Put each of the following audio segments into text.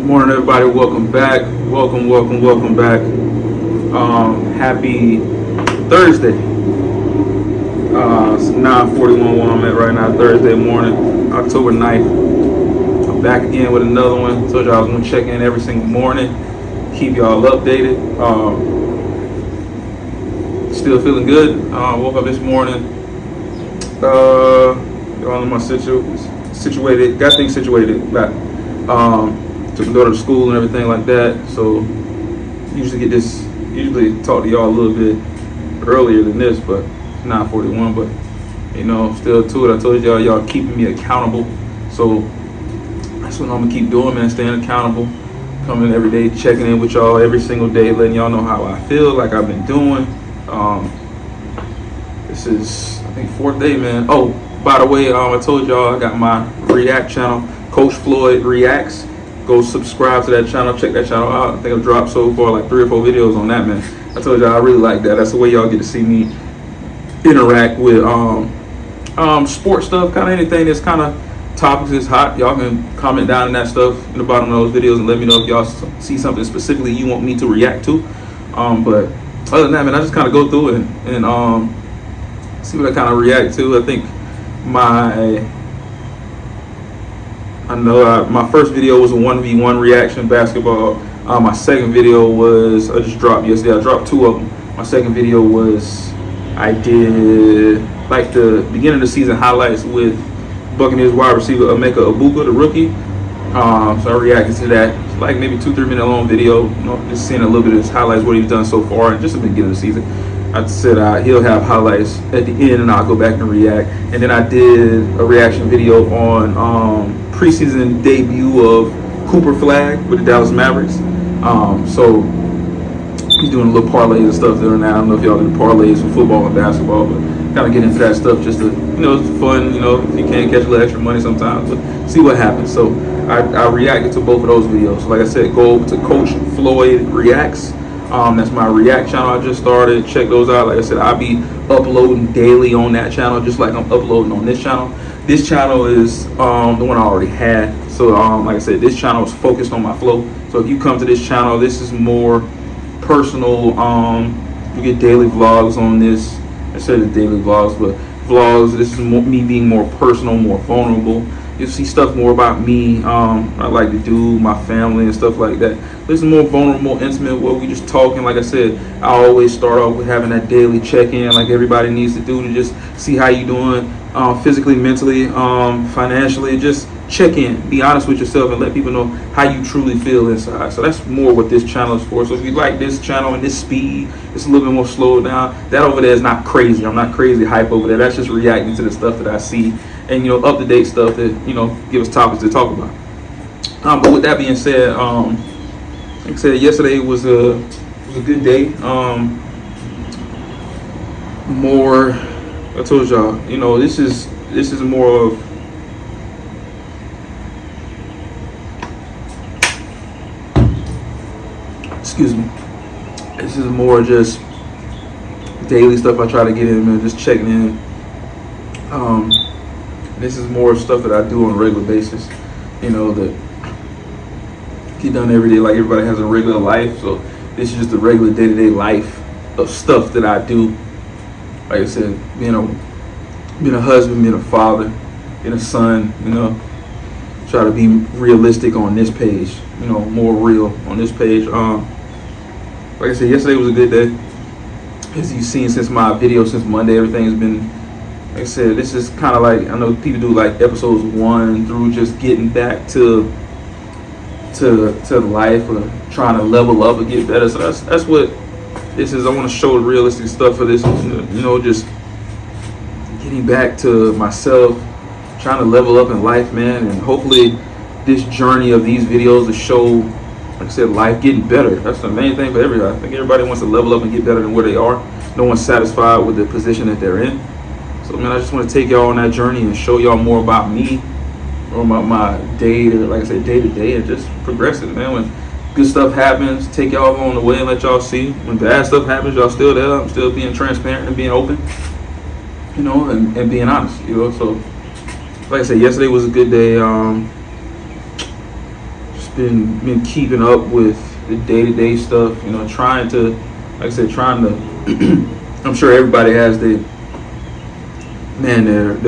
Morning, everybody. Welcome back. Welcome back. Happy Thursday. It's 9:41 where I'm at right now. Thursday morning, October 9th. I'm back again with another one. Told y'all I was gonna check in every single morning, keep y'all updated. Still feeling good. Woke up this morning. All in my situated. Got things situated. To go to school and everything like that. So usually talk to y'all a little bit earlier than this, but it's 9:41. But still to it. I told y'all keeping me accountable. So that's what I'm gonna keep doing, man. Staying accountable, coming every day, checking in with y'all every single day, letting y'all know how I feel, like I've been doing. This is, I think, 4th day, man. Oh, by the way, I told y'all I got my React channel, Coach Floyd Reacts. Go subscribe to that channel, check that channel out. I think I've dropped so far like 3 or 4 videos on that, man. I told y'all I really like that. That's the way y'all get to see me interact with sports stuff, kind of anything that's kind of topics is hot. Y'all can comment down in that stuff in the bottom of those videos and let me know if y'all see something specifically you want me to react to. But other than that, man, I just kind of go through it and see what I kind of react to. I think my first video was a 1v1 reaction basketball. My second video was, I just dropped yesterday. I dropped 2 of them. My second video was, I did like the beginning of the season highlights with Buccaneers wide receiver Emeka Egbuka, the rookie. So I reacted to that. It's like maybe 2-3 minute long video. Just seeing a little bit of his highlights, what he's done so far, and just the beginning of the season. I said he'll have highlights at the end, and I'll go back and react. And then I did a reaction video on preseason debut of Cooper Flag with the Dallas Mavericks. So he's doing a little parlays and stuff there now. I don't know if y'all do parlays for football and basketball, but kind of get into that stuff just to, it's fun. If you can't catch a little extra money sometimes, but see what happens. So I reacted to both of those videos. So like I said, go over to Coach Floyd Reacts. That's my React channel I just started. Check those out. Like I said, I'll be uploading daily on that channel, just like I'm uploading on this channel. This channel is the one I already had. So like I said, this channel is focused on my flow. So if you come to this channel, this is more personal. You get daily vlogs on this. I said it's daily vlogs, but vlogs. This is me being more personal, more vulnerable. You'll see stuff more about me, I like to do, my family and stuff like that. This is more vulnerable, intimate, where we just talking. Like I said, I always start off with having that daily check-in, like everybody needs to do, to just see how you doing, physically, mentally, financially. Just check in, be honest with yourself, and let people know how you truly feel inside. So that's more what this channel is for. So if you like this channel and this speed, it's a little bit more slowed down. That over there is not crazy. I'm not crazy hype over there. That's just reacting to the stuff that I see, and up to date stuff that give us topics to talk about. But with that being said, like I said, yesterday was a good day. More, I told y'all, this is more of, excuse me, this is more just daily stuff I try to get in, man, just checking in. This is more stuff that I do on a regular basis, that get done every day. Like everybody has a regular life, so this is just the regular day-to-day life of stuff that I do. Like I said, being a husband, being a father, being a son, try to be realistic on this page, more real on this page. Like I said, yesterday was a good day. As you've seen since my video, since Monday, everything's been, like I said, this is kind of like, I know people do like episodes 1 through just getting back to life, or trying to level up and get better. So that's what this is. I want to show the realistic stuff for this, just getting back to myself, trying to level up in life, man. And hopefully this journey of these videos to show, like I said, life getting better. That's the main thing for everybody. I think everybody wants to level up and get better than where they are. No one's satisfied with the position that they're in. So, man, I just want to take y'all on that journey and show y'all more about me, or my day, like I said, day to day, and just progressing, man. When good stuff happens, take y'all along the way and let y'all see. When bad stuff happens, y'all still there. I'm still being transparent and being open, and being honest, So, like I said, yesterday was a good day. Just been keeping up with the day-to-day stuff, you know, trying to, like I said, trying to I'm sure everybody has their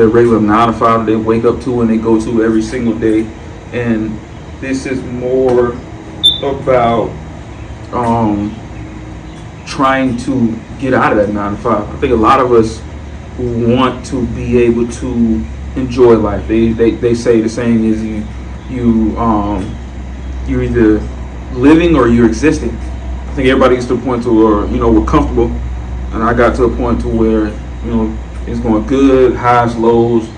regular 9 to 5 that they wake up to and they go to every single day. And this is more about trying to get out of that 9 to 5. I think a lot of us want to be able to enjoy life. They say the saying is you're either living or you're existing. I think everybody gets to a point to where, you know, we're comfortable, and I got to a point to where, you know, it's going good, highs, lows,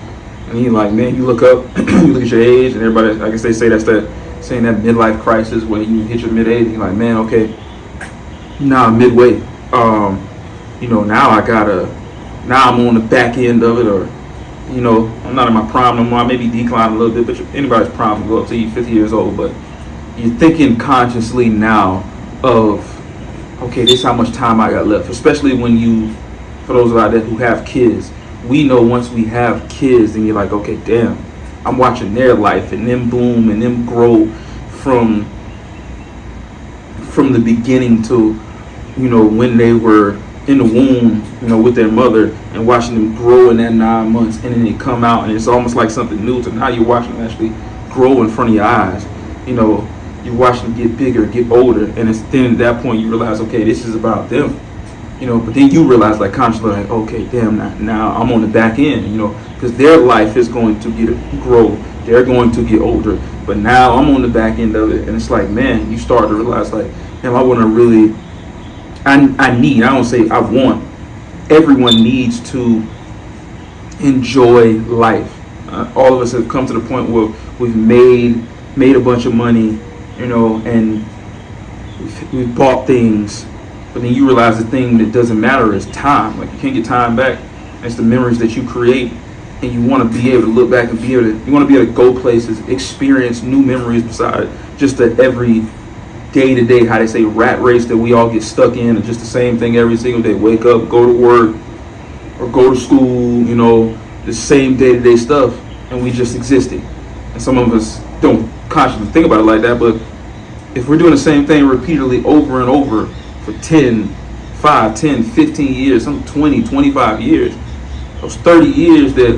and you're like, man, you look up, you look at your age, and everybody, I guess they say that's that saying, that midlife crisis when you hit your mid-age, you're like, man, okay, now I'm midway. You know, now I'm on the back end of it, or, you know, I'm not in my prime no more. I maybe decline a little bit, but anybody's prime can go up to you 50 years old, but you're thinking consciously now of, okay, this is how much time I got left, especially when you, for those out there who have kids, we know once we have kids, then you're like, okay, damn, I'm watching their life and them bloom and them grow from the beginning to, you know, when they were in the womb, you know, with their mother, and watching them grow in that 9 months, and then they come out and it's almost like something new. So now you're watching them actually grow in front of your eyes. You know, you watch them get bigger, get older, and it's then at that point you realize, okay, this is about them. You know, but then you realize, like, consciously, like, okay, damn, now I'm on the back end, you know, because their life is going to grow, they're going to get older, but now I'm on the back end of it, and it's like, man, you start to realize, like, damn, I want to really, I don't say I want, everyone needs to enjoy life. All of us have come to the point where we've made a bunch of money, you know, and we've bought things. But then you realize the thing that doesn't matter is time. Like, you can't get time back. It's the memories that you create, and you want to be able to look back and you want to be able to go places, experience new memories beside just the every day-to-day, how they say, rat race that we all get stuck in, and just the same thing every single day. Wake up, go to work, or go to school, you know, the same day-to-day stuff, and we just existing. And some of us don't consciously think about it like that, but if we're doing the same thing repeatedly over and over for 5, 10, 15 years, some 20, 25 years, those 30 years that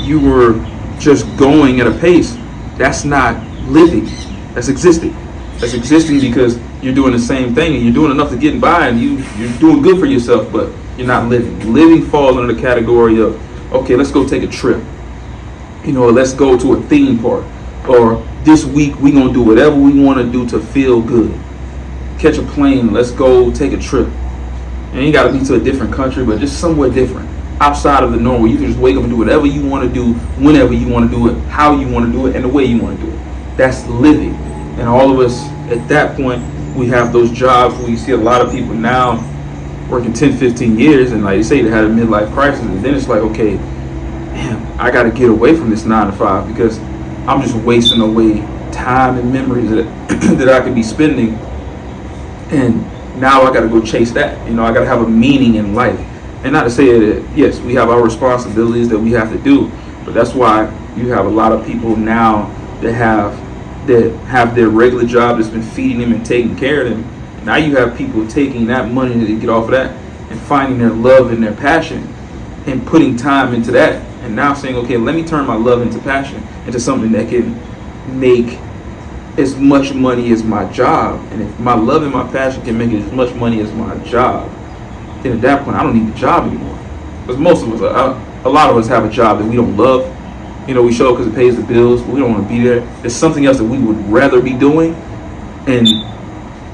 you were just going at a pace, that's not living, that's existing. That's existing because you're doing the same thing and you're doing enough to get by, and you're doing good for yourself, but you're not living. Living falls under the category of, okay, let's go take a trip. You know, let's go to a theme park. Or this week we're going to do whatever we want to do to feel good. Catch a plane, let's go take a trip. And you ain't got to be to a different country, but just somewhere different, outside of the norm, where you can just wake up and do whatever you want to do, whenever you want to do it, how you want to do it, and the way you want to do it. That's living. And all of us at that point, we have those jobs where you see a lot of people now working 10, 15 years, and like you say, they had a midlife crisis, and then it's like, okay, damn, I got to get away from this 9 to 5 because I'm just wasting away time and memories that I could be spending, and now I got to go chase that. You know, I got to have a meaning in life. And not to say that, yes, we have our responsibilities that we have to do, but that's why you have a lot of people now that have their regular job that's been feeding them and taking care of them. Now you have people taking that money that they get off of that and finding their love and their passion and putting time into that, and now saying, okay, let me turn my love into passion, into something that can make as much money as my job. And if my love and my passion can make as much money as my job, then at that point I don't need the job anymore. Because most of us, a lot of us have a job that we don't love. You know, we show up because it pays the bills, but we don't want to be there. There's something else that we would rather be doing. And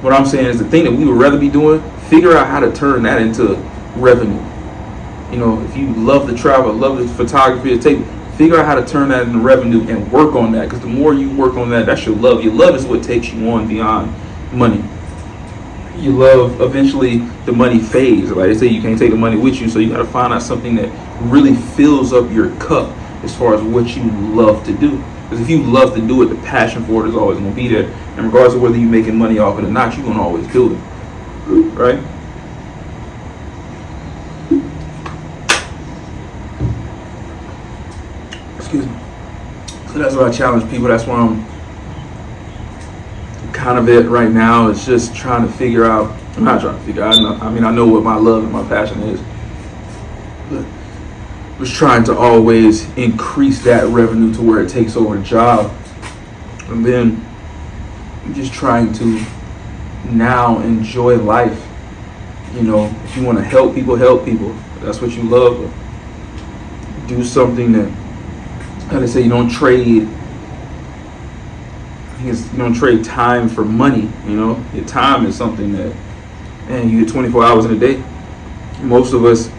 what I'm saying is, the thing that we would rather be doing, figure out how to turn that into revenue. You know, if you love the travel, love the photography, figure out how to turn that into revenue and work on that. Because the more you work on that, that's your love. Your love is what takes you on beyond money. Your love, eventually the money fades. Like they say, you can't take the money with you, so you got to find out something that really fills up your cup as far as what you love to do. Because if you love to do it, the passion for it is always going to be there. And regardless of whether you're making money off it or not, you're going to always do it. Right? Excuse me. So that's what I challenge people. That's why kind of it right now is just trying to figure out. I'm not trying to figure out. I know what my love and my passion is. But was trying to always increase that revenue to where it takes over the job, and then just trying to now enjoy life. If you want to help people, that's what you love. Do something that, how they say, you don't trade. I think you don't trade time for money. Your time is something that, man, you get 24 hours in a day. Most of us,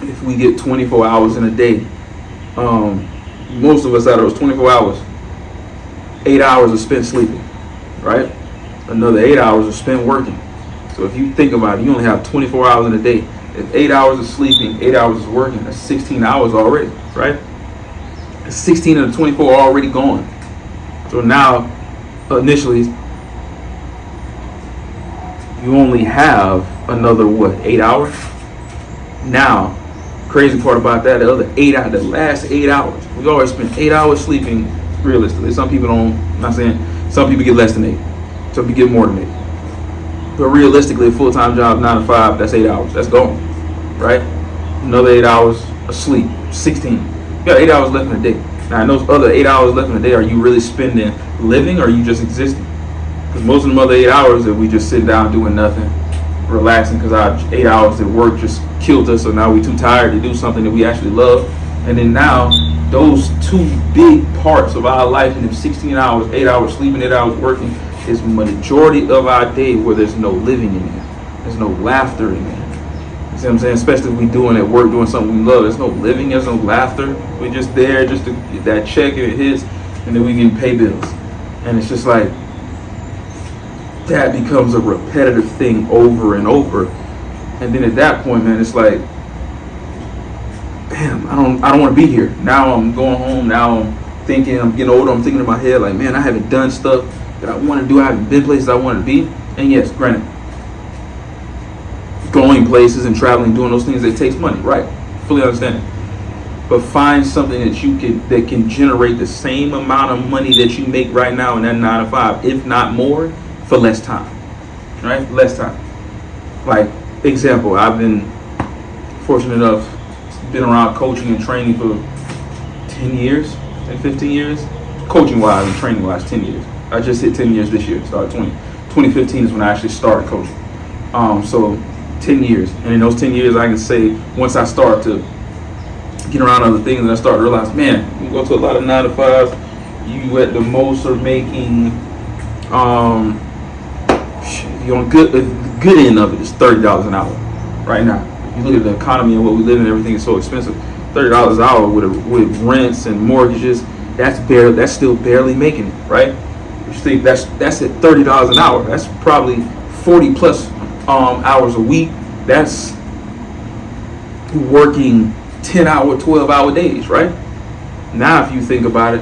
if we get 24 hours in a day, most of us out of those 24 hours, 8 hours are spent sleeping, right? Another 8 hours are spent working. So if you think about it, you only have 24 hours in a day. If 8 hours is sleeping, 8 hours is working, that's 16 hours already, right? 16 of the 24 are already gone. So now, initially, you only have another, 8 hours? Now, crazy part about that, the last 8 hours, we always spend 8 hours sleeping realistically. Some people don't, I'm not saying, some people get less than 8. Some people get more than 8. But realistically, a full-time job, 9 to 5, that's 8 hours. That's gone, right? Another 8 hours of sleep, 16. You got 8 hours left in the day. Now, in those other 8 hours left in the day, are you really spending living, or are you just existing? Because most of them other 8 hours that we just sit down doing nothing, relaxing, because our 8 hours at work just killed us, so now we're too tired to do something that we actually love. And then now, those two big parts of our life in them 16 hours, 8 hours sleeping, 8 hours working, is majority of our day where there's no living in there. There's no laughter in there. You see what I'm saying? Especially if we're doing at work, doing something we love. There's no living, there's no laughter. We're just there just to get that check and it hits, and then we can pay bills. And it's just like, that becomes a repetitive thing over and over. And then at that point, man, it's like, damn, I don't want to be here. Now I'm going home. Now I'm thinking, I'm getting older. I'm thinking in my head, like, man, I haven't done stuff that I want to do. I haven't been places I want to be. And yes, granted, going places and traveling, doing those things, it takes money, right? Fully understand it. But find something that can generate the same amount of money that you make right now in that 9 to 5, if not more, for less time, right? Less time. Like, example, I've been fortunate enough, been around coaching and training for 10 years and 15 years. Coaching wise and training wise, 10 years. I just hit 10 years this year, started 2015 is when I actually started coaching. So 10 years. And in those 10 years, I can say, once I start to get around other things and I start to realize, man, you go to a lot of 9 to 5s, you at the most are making, you're on good end of it is $30 an hour right now. If you look at the economy and what we live in, everything is so expensive. $30 an hour with rents and mortgages, that's still barely making it, right? You think that's at $30 an hour. That's probably 40 plus hours a week. That's working 10-hour, 12-hour days, right? Now, if you think about it,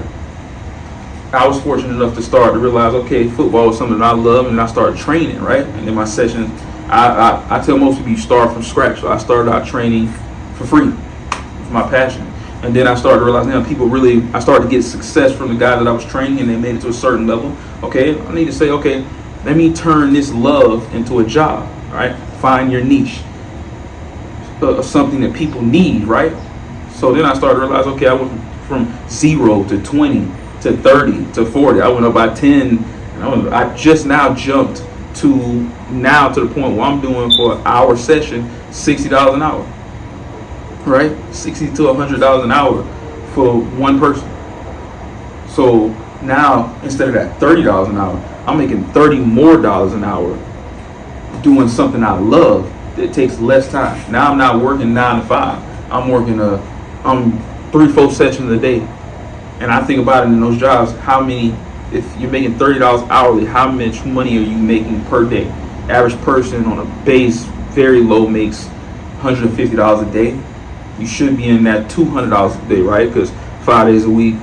I was fortunate enough to start to realize, okay, football is something that I love, and I started training, right? And in my sessions, I tell most people you start from scratch. So I started out training for free. It's my passion. And then I started to realize, I started to get success from the guys that I was training, and they made it to a certain level. Okay, I need to say, okay, let me turn this love into a job, right? Find your niche. Something that people need, right? So then I started to realize, okay, I went from 0 to 20 to 30 to 40. I went up by 10. I just now jumped to the point where I'm doing for an hour session $60 an hour, right? $60 to $100 an hour for one person. So now instead of that $30 an hour, I'm making $30 more an hour doing something I love that takes less time. Now I'm not working 9 to 5. I'm working 3-4 sessions a day. And I think about it in those jobs, if you're making $30 hourly, how much money are you making per day? Average person on a base, very low, makes $150 a day. You should be in that $200 a day, right? Because 5 days a week,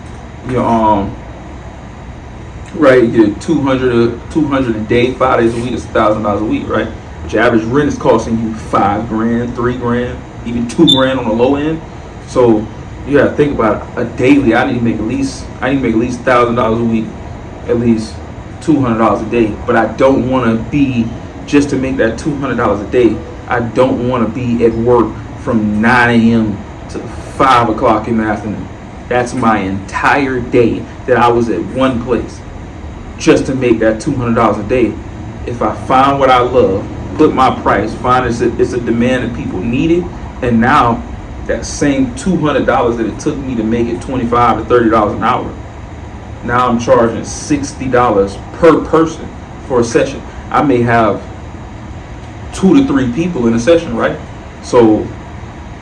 right, you get 200 a day, 5 days a week is $1,000 a week, right? But your average rent is costing you $5 grand, $3 grand, even $2 grand on the low end. So you gotta think about it. A daily, I need to make at least $1,000 a week, at least, $200 a day, but I don't want to be, just to make that $200 a day, I don't want to be at work from 9 a.m. to 5 o'clock in the afternoon. That's my entire day that I was at one place just to make that $200 a day. If I find what I love, put my price, find it's a demand that people need it, and now that same $200 that it took me to make it $25 to $30 an hour, now I'm charging $60 per person for a session. I may have 2 to 3 people in a session, right? So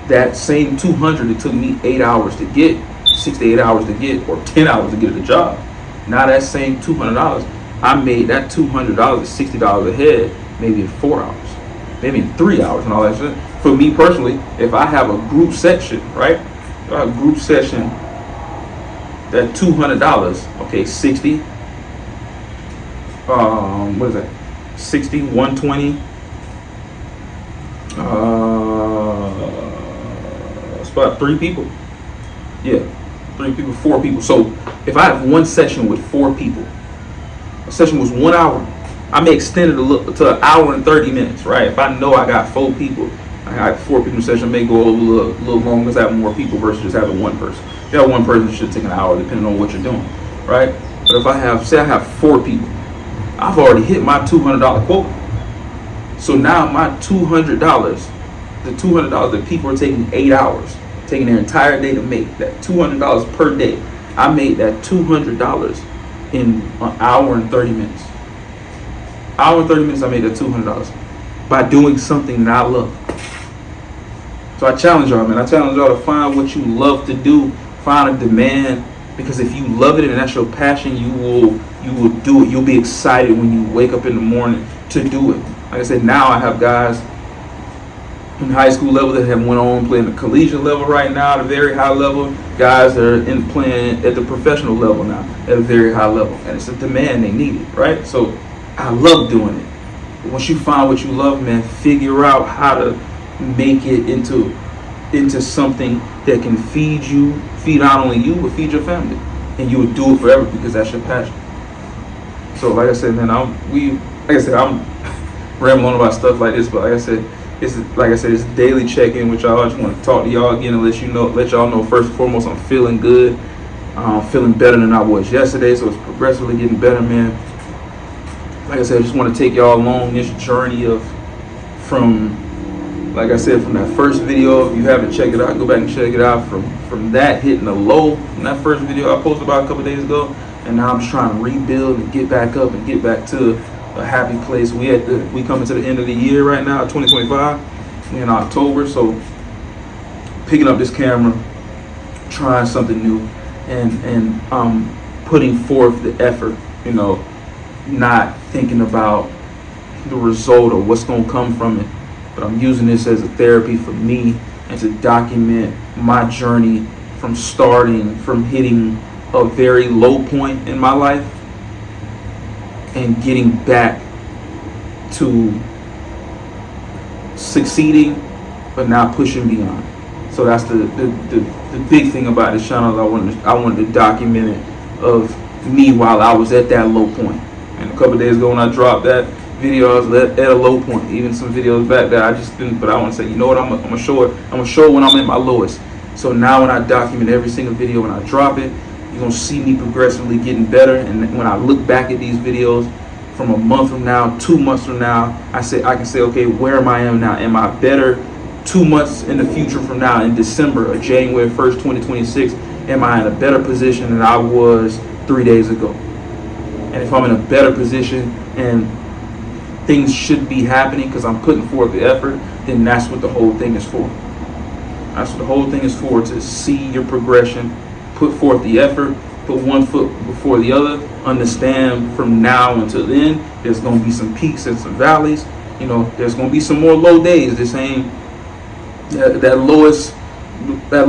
that same 200 it took me 8 hours to get, 6 to 8 hours to get, or 10 hours to get the job. Now that same $200, I made that $200 at $60 a head, maybe in 4 hours, maybe in 3 hours and all that shit. For me personally, if I have a group section, right? If I have a group session, that $200, okay, 60, what is that? 60, 120, it's about 3 people. Yeah, 3 people, 4 people. So if I have one session with 4 people, a session was 1 hour, I may extend it a little to an hour and 30 minutes, right? If I know I got 4 people, I got 4 people in session, I may go a little longer because having more people versus just having one person. If you have one person, it should take an hour depending on what you're doing, right? But if I have, say I have 4 people, I've already hit my $200 quota. So now my $200, the $200 that people are taking 8 hours, taking their entire day to make, that $200 per day, I made that $200 in an hour and 30 minutes. Hour and 30 minutes, I made that $200 by doing something that I love. So I challenge y'all, man. I challenge y'all to find what you love to do, find a demand, because if you love it and that's your passion, you will do it. You'll be excited when you wake up in the morning to do it. Like I said, now I have guys in high school level that have went on playing the collegiate level right now at a very high level. Guys that are playing at the professional level now at a very high level, and it's a demand, they need it, right? So I love doing it. But once you find what you love, man, figure out how to make it into something that can feed not only you, but feed your family, and you would do it forever because that's your passion. So like I said, man, I'm rambling on about stuff like this, but like I said, it's daily check-in with y'all. I just want to talk to y'all again and let y'all know first and foremost, I'm feeling good. I'm feeling better than I was yesterday, so it's progressively getting better, man. Like I said, I just want to take y'all along this journey from that first video. If you haven't checked it out, go back and check it out. From that hitting a low in that first video I posted about a couple days ago, and now I'm just trying to rebuild and get back up and get back to a happy place. We coming to the end of the year right now, 2025. We're in October, so picking up this camera, trying something new, and putting forth the effort. Not thinking about the result or what's going to come from it, but I'm using this as a therapy for me and to document my journey from hitting a very low point in my life and getting back to succeeding, but now pushing beyond. So that's the big thing about this channel. I wanted to document it of me while I was at that low point. And a couple of days ago when I dropped that video, I was at a low point. Even some videos back there, I just didn't. But I want to say, you know what? I'm gonna show it. I'm gonna show it when I'm at my lowest. So now when I document every single video, when I drop it, you're gonna see me progressively getting better. And when I look back at these videos from a month from now, 2 months from now, I can say, okay, where am I now? Am I better 2 months in the future from now, in December or January 1st, 2026? Am I in a better position than I was 3 days ago? And if I'm in a better position and things should be happening because I'm putting forth the effort, then that's what the whole thing is for. That's what the whole thing is for, to see your progression, put forth the effort, put one foot before the other, understand from now until then, there's going to be some peaks and some valleys. There's going to be some more low days. This ain't that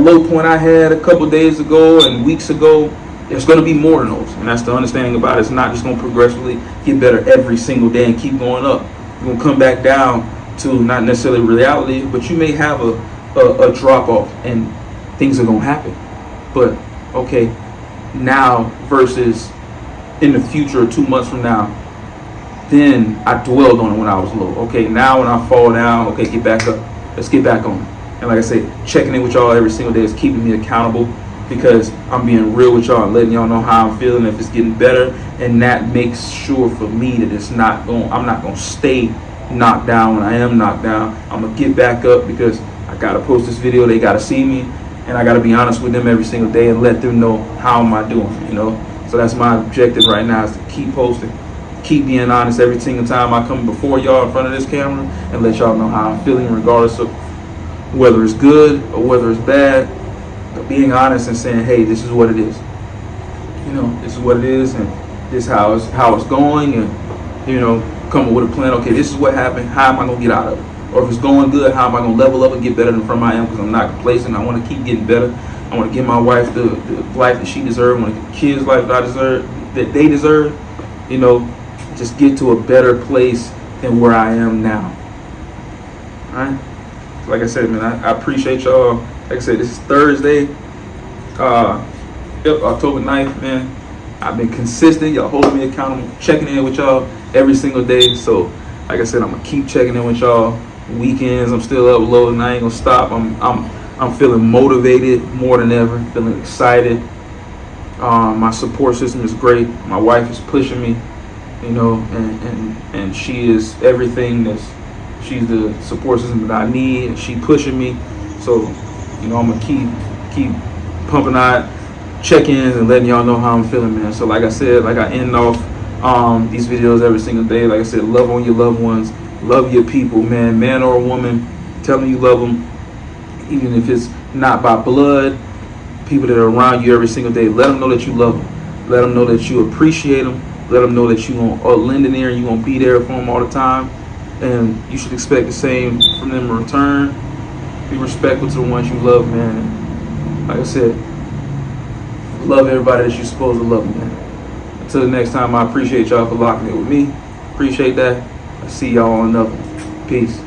low point I had a couple days ago and weeks ago. There's going to be more than those, and that's the understanding about it. It's not just going to progressively get better every single day and keep going up. You're going to come back down to not necessarily reality, but you may have a drop off and things are going to happen. But okay, now versus in the future, 2 months from now, then I dwelled on it when I was low. Okay, now when I fall down, okay, get back up. Let's get back on it. And like I say, checking in with y'all every single day is keeping me accountable, because I'm being real with y'all and letting y'all know how I'm feeling, if it's getting better. And that makes sure for me that I'm not going to stay knocked down when I am knocked down. I'm going to get back up, because I got to post this video. They got to see me, and I got to be honest with them every single day and let them know how am I doing, you know. So that's my objective right now, is to keep posting, keep being honest every single time I come before y'all in front of this camera, and let y'all know how I'm feeling, regardless of whether it's good or whether it's bad. But being honest and saying, hey, this is what it is. You know, this is what it is, and this is how it's going, and, you know, come up with a plan. Okay, this is what happened. How am I going to get out of it? Or if it's going good, how am I going to level up and get better than from I am? Because I'm not complacent. I want to keep getting better. I want to give my wife the life that she deserves. I want to give the kids life that I deserve, that they deserve. You know, just get to a better place than where I am now. All right? Like I said, man, I appreciate y'all. Like I said, this is Thursday, October 9th, man. I've been consistent. Y'all holding me accountable, checking in with y'all every single day. So, like I said, I'm gonna keep checking in with y'all. Weekends, I'm still uploading. I ain't gonna stop. I'm feeling motivated more than ever. Feeling excited. My support system is great. My wife is pushing me, you know, and she is everything. She's the support system that I need, and she pushing me. So, you know, I'm gonna keep pumping out check-ins and letting y'all know how I'm feeling, man. So like I said, like I end off these videos every single day. Like I said, love on your loved ones, love your people, man or woman. Tell them you love them, even if it's not by blood. People that are around you every single day, let them know that you love them. Let them know that you appreciate them. Let them know that you gonna lend an ear and you gonna be there for them all the time. And you should expect the same from them in return. Be respectful to the ones you love, man. Like I said, love everybody that you're supposed to love, man. Until the next time, I appreciate y'all for locking it with me. Appreciate that. I see y'all on another one. Peace.